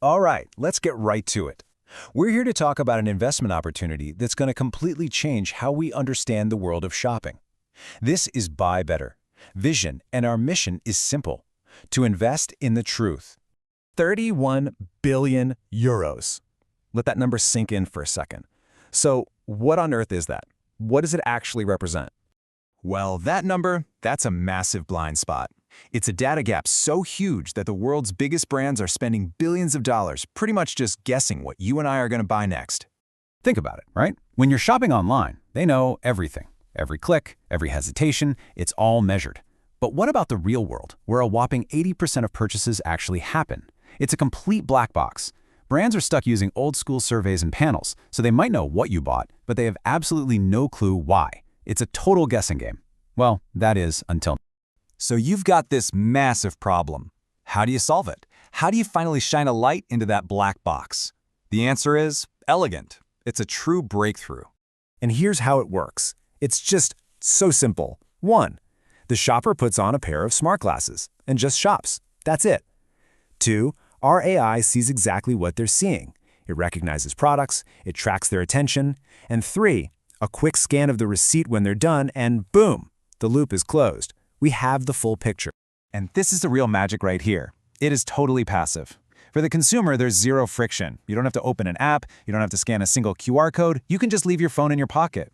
All right, let's get right to it. We're here to talk about an investment opportunity that's going to completely change how we understand the world of shopping. This is Buy Better Vision, and our mission is simple: to invest in the truth. 31 billion euros. Let that number sink in for a second. So, what on earth is that? What does it actually represent? Well, that number, that's a massive blind spot. It's a data gap so huge that the world's biggest brands are spending billions of dollars pretty much just guessing what you and I are going to buy next. Think about it, right? When you're shopping online, they know everything. Every click, every hesitation, it's all measured. But what about the real world, where a whopping 80% of purchases actually happen? It's a complete black box. Brands are stuck using old-school surveys and panels, so they might know what you bought, but they have absolutely no clue why. It's a total guessing game. Well, that is until now. So you've got this massive problem. How do you solve it? How do you finally shine a light into that black box? The answer is elegant. It's a true breakthrough. And here's how it works. It's just so simple. 1. The shopper puts on a pair of smart glasses and just shops. That's it. 2. Our AI sees exactly what they're seeing. It recognizes products, it tracks their attention. And 3. A quick scan of the receipt when they're done, and boom, the loop is closed. We have the full picture. And this is the real magic right here. It is totally passive. For the consumer, there's zero friction. You don't have to open an app, you don't have to scan a single QR code, you can just leave your phone in your pocket.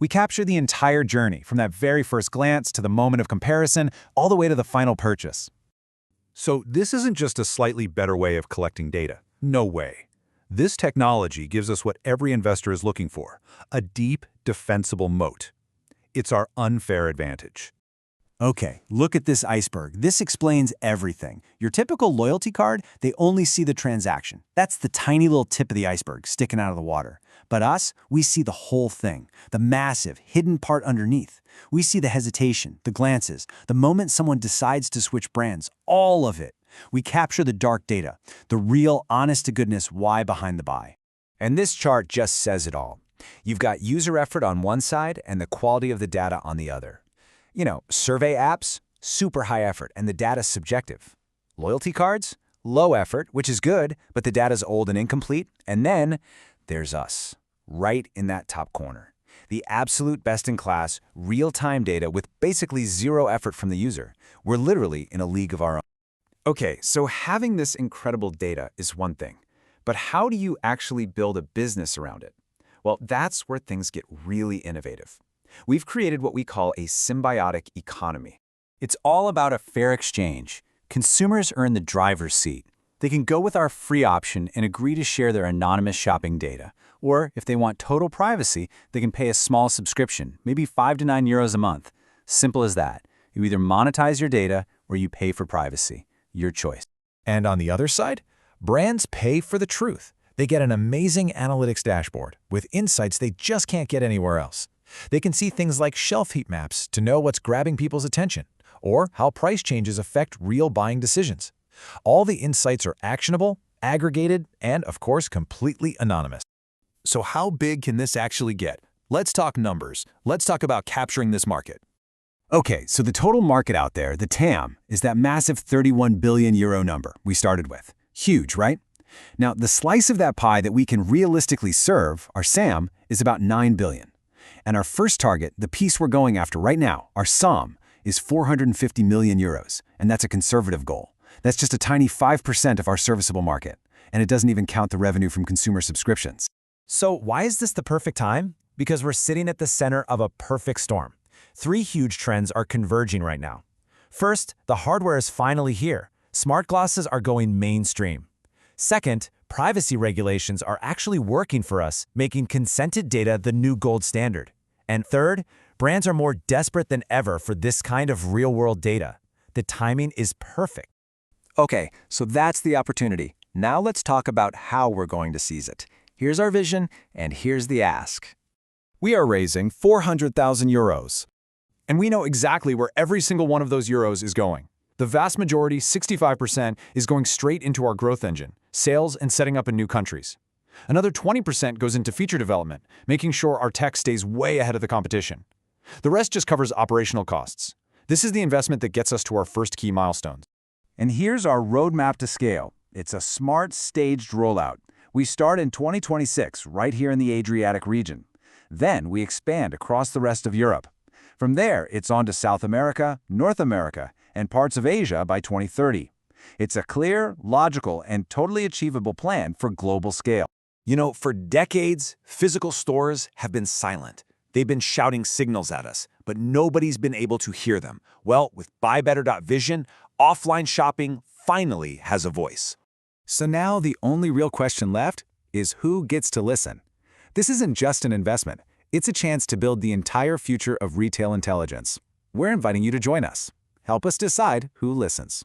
We capture the entire journey, from that very first glance to the moment of comparison, all the way to the final purchase. So this isn't just a slightly better way of collecting data. No way. This technology gives us what every investor is looking for: a deep, defensible moat. It's our unfair advantage. Okay, look at this iceberg. This explains everything. Your typical loyalty card, they only see the transaction. That's the tiny little tip of the iceberg sticking out of the water. But us, we see the whole thing, the massive, hidden part underneath. We see the hesitation, the glances, the moment someone decides to switch brands, all of it. We capture the dark data, the real, honest-to-goodness why behind the buy. And this chart just says it all. You've got user effort on one side and the quality of the data on the other. You know, survey apps, super high effort, and the data's subjective. Loyalty cards, low effort, which is good, but the data's old and incomplete. And then there's us, right in that top corner. The absolute best-in-class, real-time data with basically zero effort from the user. We're literally in a league of our own. Okay, so having this incredible data is one thing, but how do you actually build a business around it? Well, that's where things get really innovative. We've created what we call a symbiotic economy. It's all about a fair exchange. Consumers are in the driver's seat. They can go with our free option and agree to share their anonymous shopping data. Or if they want total privacy, they can pay a small subscription, maybe 5 to 9 euros a month. Simple as that. You either monetize your data or you pay for privacy. Your choice. And on the other side, brands pay for the truth. They get an amazing analytics dashboard with insights they just can't get anywhere else. They can see things like shelf heat maps to know what's grabbing people's attention, or how price changes affect real buying decisions. All the insights are actionable, aggregated, and, of course, completely anonymous. So how big can this actually get? Let's talk numbers. Let's talk about capturing this market. Okay, so the total market out there, the TAM, is that massive 31 billion euro number we started with. Huge, right? Now, the slice of that pie that we can realistically serve, our SAM, is about 9 billion. And our first target, the piece we're going after right now, our SOM, is 450 million euros, and that's a conservative goal. That's just a tiny 5% of our serviceable market, and it doesn't even count the revenue from consumer subscriptions. So why is this the perfect time? Because we're sitting at the center of a perfect storm. 3 huge trends are converging right now. First, the hardware is finally here. Smart glasses are going mainstream. Second, privacy regulations are actually working for us, making consented data the new gold standard. And third, brands are more desperate than ever for this kind of real-world data. The timing is perfect. Okay, so that's the opportunity. Now let's talk about how we're going to seize it. Here's our vision, and here's the ask. We are raising 400,000 euros. And we know exactly where every single one of those euros is going. The vast majority, 65%, is going straight into our growth engine, sales and setting up in new countries. Another 20% goes into feature development, making sure our tech stays way ahead of the competition. The rest just covers operational costs. This is the investment that gets us to our first key milestones. And here's our roadmap to scale. It's a smart, staged rollout. We start in 2026, right here in the Adriatic region. Then we expand across the rest of Europe. From there, it's on to South America, North America, and parts of Asia by 2030. It's a clear, logical, and totally achievable plan for global scale. You know, for decades, physical stores have been silent. They've been shouting signals at us, but nobody's been able to hear them. Well, with BuyBetter.vision, offline shopping finally has a voice. So now the only real question left is who gets to listen. This isn't just an investment. It's a chance to build the entire future of retail intelligence. We're inviting you to join us. Help us decide who listens.